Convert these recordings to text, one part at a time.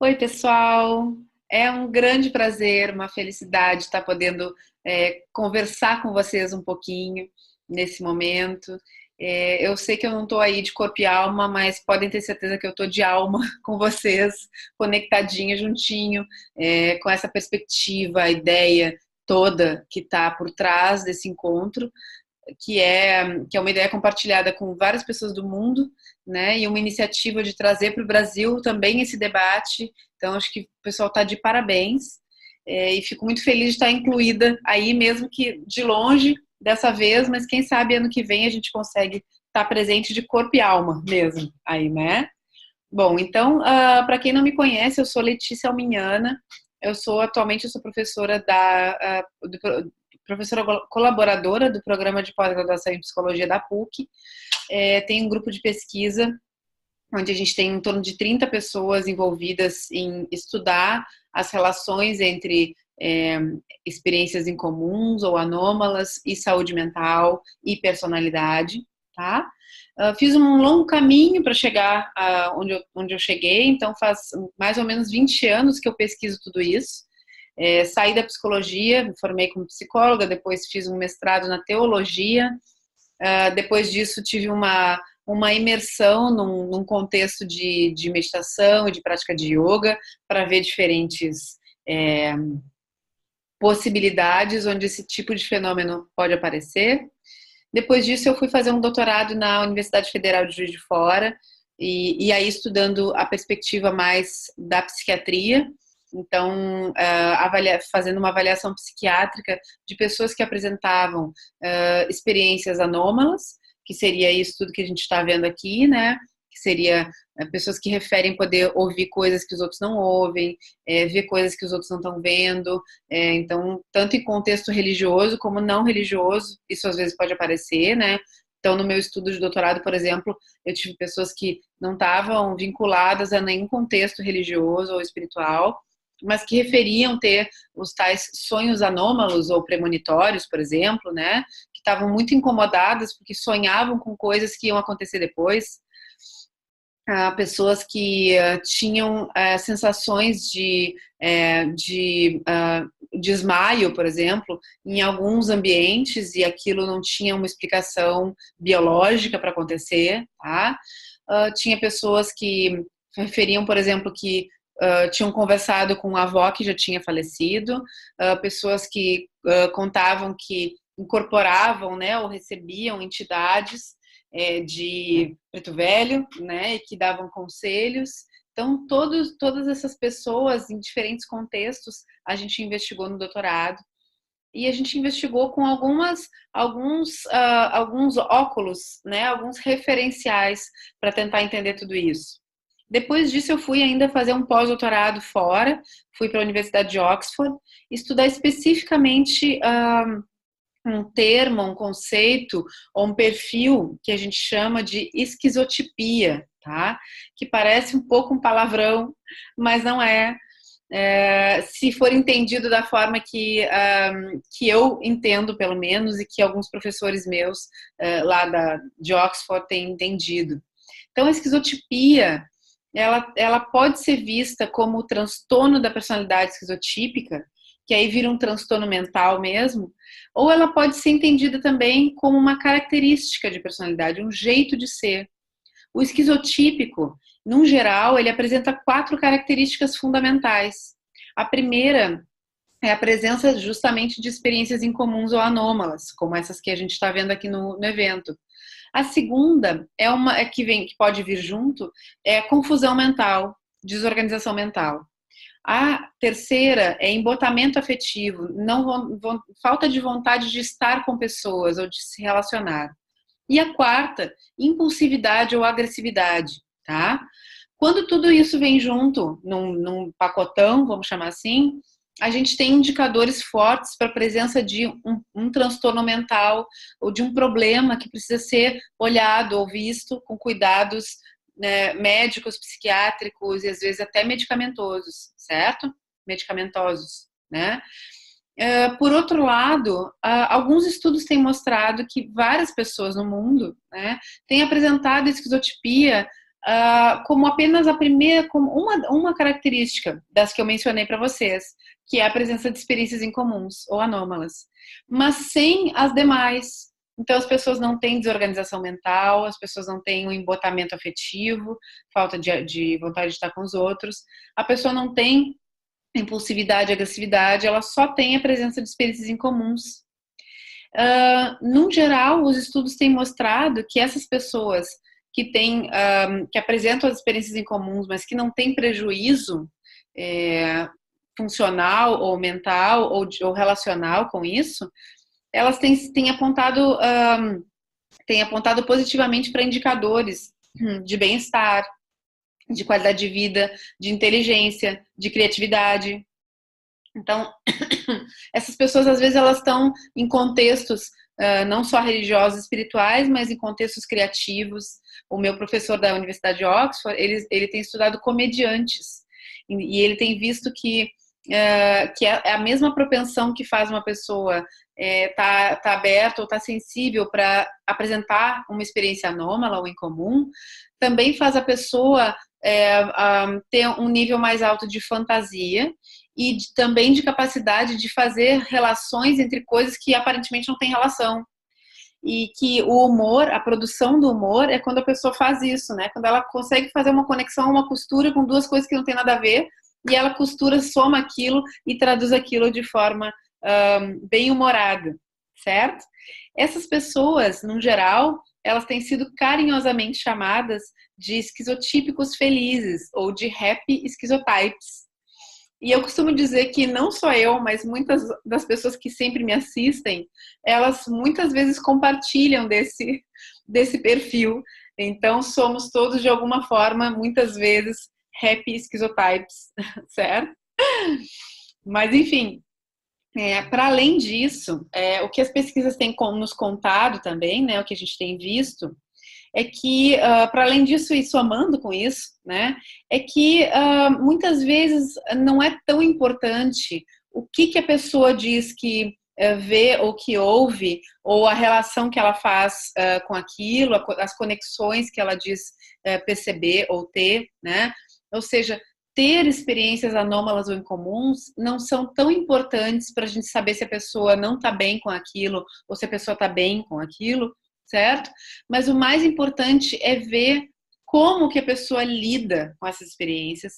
Oi, pessoal. É um grande prazer, uma felicidade estar podendo conversar com vocês um pouquinho nesse momento. Eu sei que eu não estou aí de corpo e alma, mas podem ter certeza que eu estou de alma com vocês, conectadinha, juntinho, com essa perspectiva, a ideia toda que está por trás desse encontro, que é uma ideia compartilhada com várias pessoas do mundo, né? E uma iniciativa de trazer para o Brasil também esse debate. Então, acho que o pessoal está de parabéns. E fico muito feliz de estar incluída aí, mesmo que de longe dessa vez, mas quem sabe ano que vem a gente consegue estar presente de corpo e alma mesmo aí, né? Bom, então, para quem não me conhece, eu sou Letícia Alminhana. Eu sou professora professora colaboradora do programa de pós-graduação em psicologia da PUC. Tem um grupo de pesquisa onde a gente tem em torno de 30 pessoas envolvidas em estudar as relações entre experiências incomuns ou anômalas e saúde mental e personalidade, tá? Fiz um longo caminho para chegar onde eu cheguei, então faz mais ou menos 20 anos que eu pesquiso tudo isso. Saí da psicologia, me formei como psicóloga, depois fiz um mestrado na teologia. Depois disso tive uma imersão num contexto de meditação e de prática de yoga para ver diferentes possibilidades onde esse tipo de fenômeno pode aparecer. Depois disso eu fui fazer um doutorado na Universidade Federal de Juiz de Fora e aí estudando a perspectiva mais da psiquiatria. Então, fazendo uma avaliação psiquiátrica de pessoas que apresentavam experiências anômalas, que seria isso tudo que a gente está vendo aqui, né? Que seria pessoas que referem poder ouvir coisas que os outros não ouvem, ver coisas que os outros não estão vendo. Então, tanto em contexto religioso como não religioso, isso às vezes pode aparecer, né? Então, no meu estudo de doutorado, por exemplo, eu tive pessoas que não estavam vinculadas a nenhum contexto religioso ou espiritual, mas que referiam ter os tais sonhos anômalos ou premonitórios, por exemplo, né? Que estavam muito incomodadas porque sonhavam com coisas que iam acontecer depois. Pessoas que tinham sensações de desmaio, por exemplo, em alguns ambientes e aquilo não tinha uma explicação biológica para acontecer, tá? Tinha pessoas que referiam, por exemplo, que tinham conversado com uma avó que já tinha falecido, pessoas que contavam que incorporavam, né, ou recebiam entidades de preto velho, né, e que davam conselhos. Então, todas essas pessoas, em diferentes contextos, a gente investigou no doutorado. E a gente investigou com alguns óculos, né, alguns referenciais para tentar entender tudo isso. Depois disso, eu fui ainda fazer um pós-doutorado fora, fui para a Universidade de Oxford, estudar especificamente um termo, um conceito ou um perfil que a gente chama de esquizotipia, tá? Que parece um pouco um palavrão, mas não é. Se for entendido da forma que eu entendo, pelo menos, e que alguns professores meus de Oxford têm entendido. Então, a esquizotipia, ela pode ser vista como o transtorno da personalidade esquizotípica, que aí vira um transtorno mental mesmo, ou ela pode ser entendida também como uma característica de personalidade, um jeito de ser. O esquizotípico, num geral, ele apresenta 4 características fundamentais. A primeira é a presença justamente de experiências incomuns ou anômalas, como essas que a gente está vendo aqui no evento. A segunda que pode vir junto, é a confusão mental, desorganização mental. A terceira é embotamento afetivo, falta de vontade de estar com pessoas ou de se relacionar. E a quarta, impulsividade ou agressividade, tá? Quando tudo isso vem junto, num pacotão, vamos chamar assim, a gente tem indicadores fortes para a presença de um transtorno mental ou de um problema que precisa ser olhado ou visto com cuidados, né, médicos, psiquiátricos e às vezes até medicamentosos, certo? Medicamentosos, né? Por outro lado, alguns estudos têm mostrado que várias pessoas no mundo, né, têm apresentado esquizotipia como apenas a primeira, como uma característica das que eu mencionei para vocês, que é a presença de experiências incomuns ou anômalas, mas sem as demais. Então, as pessoas não têm desorganização mental, as pessoas não têm um embotamento afetivo, falta de vontade de estar com os outros, a pessoa não tem impulsividade, agressividade, ela só tem a presença de experiências incomuns. No geral, os estudos têm mostrado que essas pessoas que apresentam as experiências incomuns, mas que não têm prejuízo funcional ou mental ou relacional com isso, elas têm apontado positivamente para indicadores de bem-estar, de qualidade de vida, de inteligência, de criatividade. Então, essas pessoas, às vezes, elas estão em contextos não só religiosos e espirituais, mas em contextos criativos. O meu professor da Universidade de Oxford, ele tem estudado comediantes, e ele tem visto que é a mesma propensão que faz uma pessoa tá aberta ou tá sensível para apresentar uma experiência anômala ou incomum, também faz a pessoa ter um nível mais alto de fantasia e também de capacidade de fazer relações entre coisas que aparentemente não têm relação. E que o humor, a produção do humor, é quando a pessoa faz isso, né? Quando ela consegue fazer uma conexão, uma costura com duas coisas que não tem nada a ver, e ela costura, soma aquilo e traduz aquilo de forma bem humorada, certo? Essas pessoas, no geral, elas têm sido carinhosamente chamadas de esquizotípicos felizes ou de happy schizotypes. E eu costumo dizer que não só eu, mas muitas das pessoas que sempre me assistem, elas muitas vezes compartilham desse perfil. Então, somos todos, de alguma forma, muitas vezes, happy schizotypes, certo? Mas, enfim, para além disso, o que as pesquisas têm nos contado também, né, o que a gente tem visto, é que, para além disso e somando com isso, né, é que muitas vezes não é tão importante o que a pessoa diz que vê ou que ouve, ou a relação que ela faz com aquilo, as conexões que ela diz perceber ou ter, né? Ou seja, ter experiências anômalas ou incomuns não são tão importantes para a gente saber se a pessoa não está bem com aquilo ou se a pessoa está bem com aquilo, certo? Mas o mais importante é ver como que a pessoa lida com essas experiências,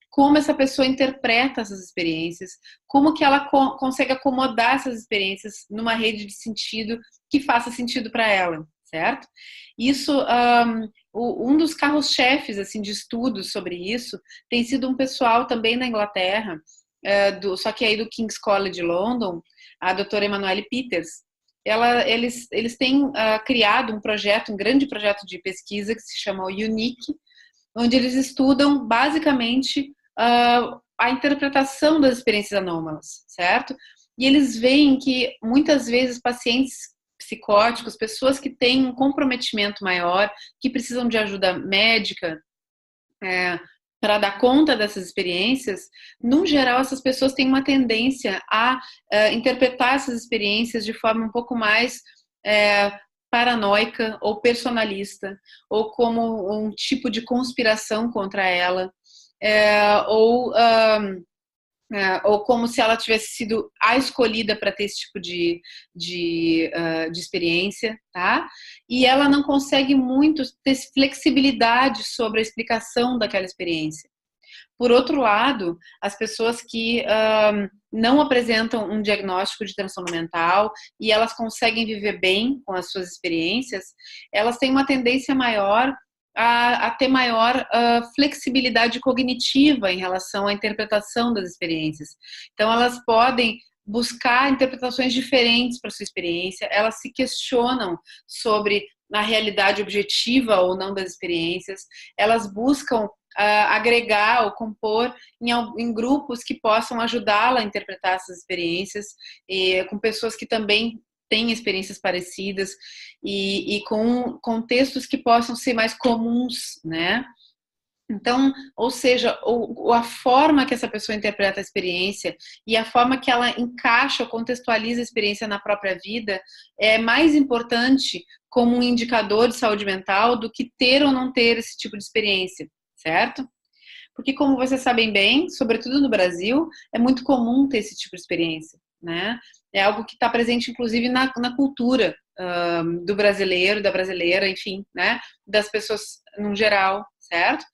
como essa pessoa interpreta essas experiências, como que ela consegue acomodar essas experiências numa rede de sentido que faça sentido para ela, certo? Isso, um dos carros-chefes assim, de estudos sobre isso tem sido um pessoal também na Inglaterra, só que aí do King's College London, a doutora Emanuele Peters. Eles têm criado um grande projeto de pesquisa que se chama o Unique, onde eles estudam basicamente a interpretação das experiências anômalas, certo? E eles veem que muitas vezes pacientes psicóticos, pessoas que têm um comprometimento maior, que precisam de ajuda médica para dar conta dessas experiências, no geral, essas pessoas têm uma tendência a interpretar essas experiências de forma um pouco mais paranoica ou personalista, ou como um tipo de conspiração contra ela, ou como se ela tivesse sido a escolhida para ter esse tipo de experiência, tá? E ela não consegue muito ter flexibilidade sobre a explicação daquela experiência. Por outro lado, as pessoas que não apresentam um diagnóstico de transtorno mental e elas conseguem viver bem com as suas experiências, elas têm uma tendência maior a ter maior flexibilidade cognitiva em relação à interpretação das experiências. Então, elas podem buscar interpretações diferentes para sua experiência, elas se questionam sobre a realidade objetiva ou não das experiências, elas buscam agregar ou compor em grupos que possam ajudá-la a interpretar essas experiências, com pessoas que também têm experiências parecidas e com contextos que possam ser mais comuns, né? Então, ou seja, a forma que essa pessoa interpreta a experiência e a forma que ela encaixa ou contextualiza a experiência na própria vida é mais importante como um indicador de saúde mental do que ter ou não ter esse tipo de experiência, certo? Porque, como vocês sabem bem, sobretudo no Brasil, é muito comum ter esse tipo de experiência, né? É algo que está presente, inclusive, na cultura do brasileiro, da brasileira, enfim, né? Das pessoas no geral, certo?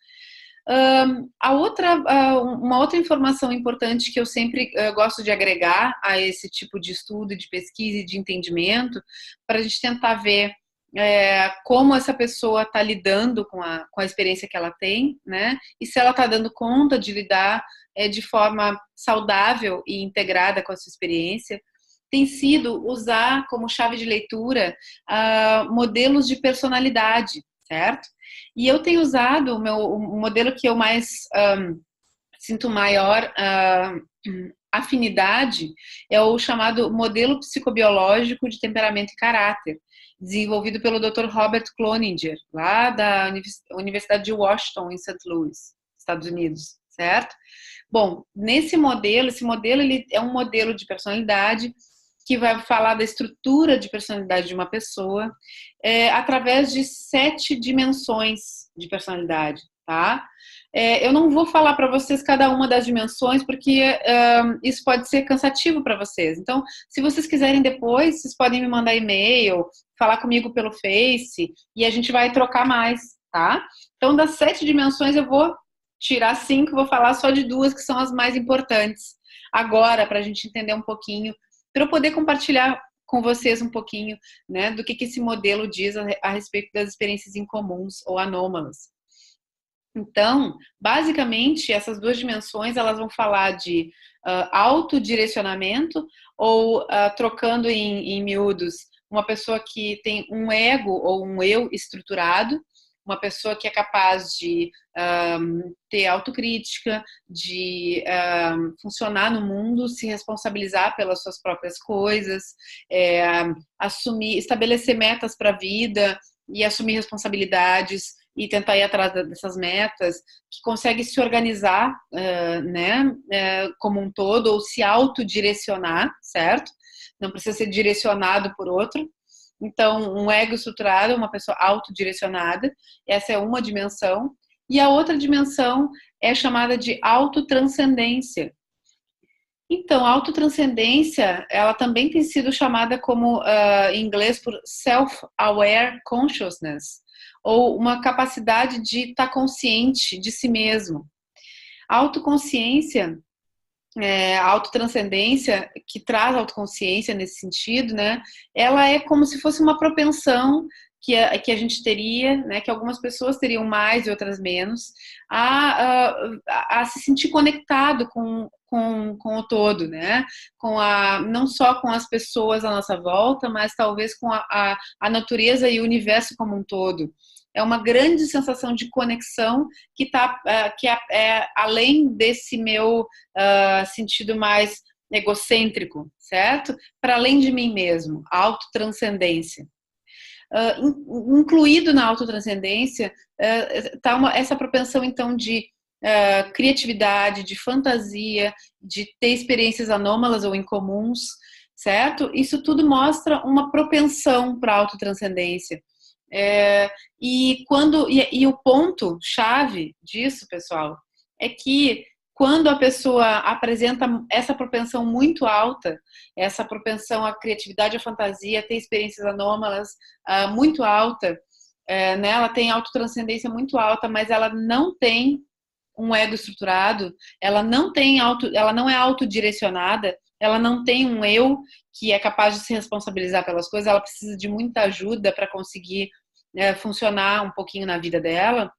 Uma outra informação importante que eu sempre gosto de agregar a esse tipo de estudo, de pesquisa e de entendimento, para a gente tentar ver como essa pessoa está lidando com a experiência que ela tem, né? E se ela está dando conta de lidar de forma saudável e integrada com a sua experiência, tem sido usar como chave de leitura modelos de personalidade, certo? E eu tenho usado o modelo que eu mais sinto maior afinidade é o chamado modelo psicobiológico de temperamento e caráter, desenvolvido pelo Dr. Robert Cloninger, lá da Universidade de Washington, em St. Louis, Estados Unidos, certo? Bom, esse modelo ele é um modelo de personalidade que vai falar da estrutura de personalidade de uma pessoa através de 7 dimensões de personalidade, tá? Eu não vou falar para vocês cada uma das dimensões, porque isso pode ser cansativo para vocês. Então, se vocês quiserem depois, vocês podem me mandar e-mail, falar comigo pelo Face, e a gente vai trocar mais, tá? Então, das 7 dimensões, eu vou tirar 5, vou falar só de 2, que são as mais importantes. Agora, para a gente entender um pouquinho, para eu poder compartilhar com vocês um pouquinho, né, do que esse modelo diz a respeito das experiências incomuns ou anômalas. Então, basicamente, essas 2 dimensões, elas vão falar de autodirecionamento ou, trocando em miúdos, uma pessoa que tem um ego ou um eu estruturado, uma pessoa que é capaz de ter autocrítica, de funcionar no mundo, se responsabilizar pelas suas próprias coisas, assumir, estabelecer metas para a vida e assumir responsabilidades e tentar ir atrás dessas metas, que consegue se organizar, né, como um todo, ou se autodirecionar, certo? Não precisa ser direcionado por outro. Então, um ego estruturado é uma pessoa autodirecionada, essa é uma dimensão. E a outra dimensão é chamada de autotranscendência. Então, a autotranscendência, ela também tem sido chamada como, em inglês, por self-aware consciousness, ou uma capacidade de estar consciente de si mesmo. A autoconsciência, a autotranscendência, que traz autoconsciência nesse sentido, né? Ela é como se fosse uma propensão que a gente teria, né, que algumas pessoas teriam mais e outras menos, a se sentir conectado com o todo, né? Não só com as pessoas à nossa volta, mas talvez com a natureza e o universo como um todo. É uma grande sensação de conexão que é além desse meu sentido mais egocêntrico, certo? Para além de mim mesmo, a autotranscendência. Incluído na autotranscendência está essa propensão, então, de criatividade, de fantasia, de ter experiências anômalas ou incomuns, certo? Isso tudo mostra uma propensão para a autotranscendência. E o ponto-chave disso, pessoal, é que quando a pessoa apresenta essa propensão muito alta, essa propensão à criatividade, à fantasia, a ter experiências anômalas muito alta, né, ela tem autotranscendência muito alta, mas ela não tem um ego estruturado, ela não é autodirecionada, ela não tem um eu que é capaz de se responsabilizar pelas coisas, ela precisa de muita ajuda para conseguir funcionar um pouquinho na vida dela.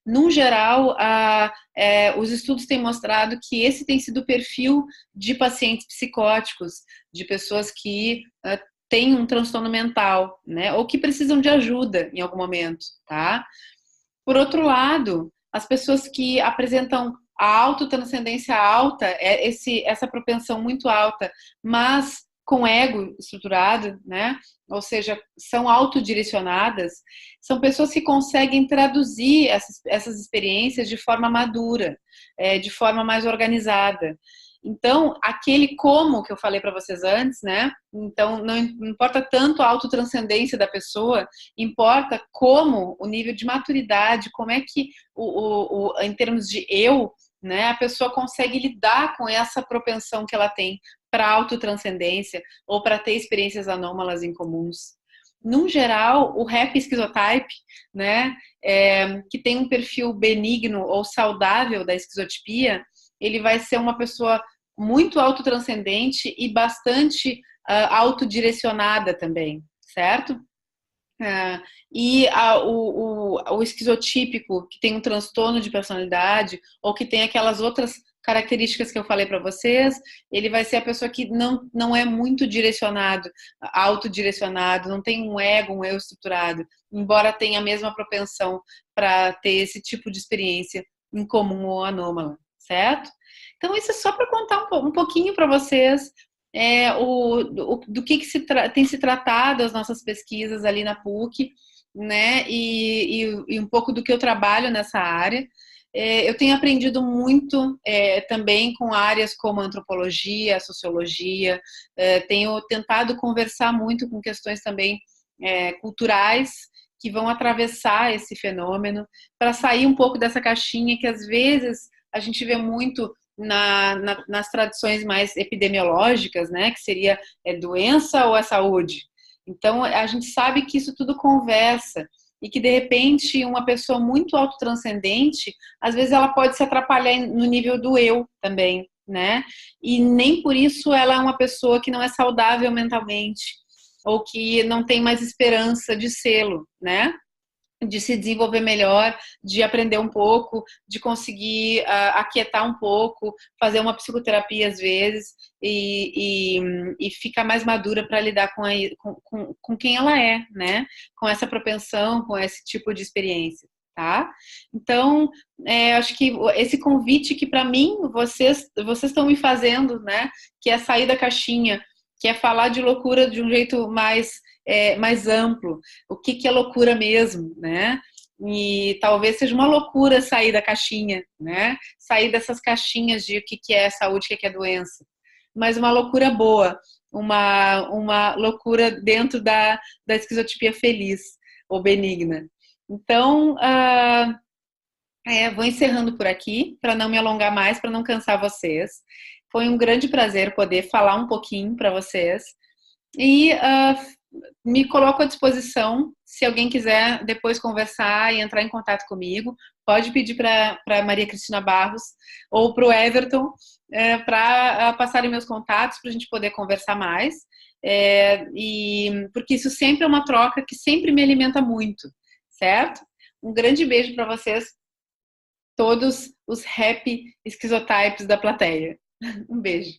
No geral, os estudos têm mostrado que esse tem sido o perfil de pacientes psicóticos, de pessoas que têm um transtorno mental, né, ou que precisam de ajuda em algum momento, tá? Por outro lado, as pessoas que apresentam a autotranscendência alta, essa propensão muito alta, mas com ego estruturado, né? Ou seja, são autodirecionadas, são pessoas que conseguem traduzir essas experiências de forma madura, de forma mais organizada. Então, aquele como que eu falei para vocês antes, né? Então, não importa tanto a autotranscendência da pessoa, importa como o nível de maturidade, como é que, em termos de eu, né, a pessoa consegue lidar com essa propensão que ela tem para autotranscendência ou para ter experiências anômalas incomuns. Num geral, o happy schizotype, né, que tem um perfil benigno ou saudável da esquizotipia, ele vai ser uma pessoa muito autotranscendente e bastante autodirecionada também, certo? O esquizotípico, que tem um transtorno de personalidade ou que tem aquelas outras características que eu falei para vocês, ele vai ser a pessoa que não é muito direcionado, autodirecionado, não tem um ego, um eu estruturado, embora tenha a mesma propensão para ter esse tipo de experiência incomum ou anômala, certo? Então, isso é só para contar um pouquinho para vocês do que tem se tratado as nossas pesquisas ali na PUC, né? E um pouco do que eu trabalho nessa área. Eu tenho aprendido muito também com áreas como a antropologia, a sociologia, tenho tentado conversar muito com questões também culturais que vão atravessar esse fenômeno, para sair um pouco dessa caixinha que às vezes a gente vê muito nas tradições mais epidemiológicas, né, que seria doença ou é saúde. Então, a gente sabe que isso tudo conversa e que, de repente, uma pessoa muito autotranscendente, às vezes ela pode se atrapalhar no nível do eu também, né? E nem por isso ela é uma pessoa que não é saudável mentalmente ou que não tem mais esperança de sê-lo, né? De se desenvolver melhor, de aprender um pouco, de conseguir aquietar um pouco, fazer uma psicoterapia às vezes e ficar mais madura para lidar com quem ela é, né? Com essa propensão, com esse tipo de experiência, tá? Então, acho que esse convite que para mim vocês estão me fazendo, né? Que é sair da caixinha, que é falar de loucura de um jeito mais amplo, o que é loucura mesmo, né? E talvez seja uma loucura sair da caixinha, né? Sair dessas caixinhas de o que é saúde, o que é doença. Mas uma loucura boa, uma loucura dentro da esquizotipia feliz ou benigna. Então, vou encerrando por aqui, para não me alongar mais, para não cansar vocês. Foi um grande prazer poder falar um pouquinho para vocês. E me coloco à disposição, se alguém quiser depois conversar e entrar em contato comigo, pode pedir para Maria Cristina Barros ou para o Everton para passarem meus contatos para a gente poder conversar mais. Porque isso sempre é uma troca que sempre me alimenta muito, certo? Um grande beijo para vocês, todos os happy esquizotypes da plateia. Um beijo.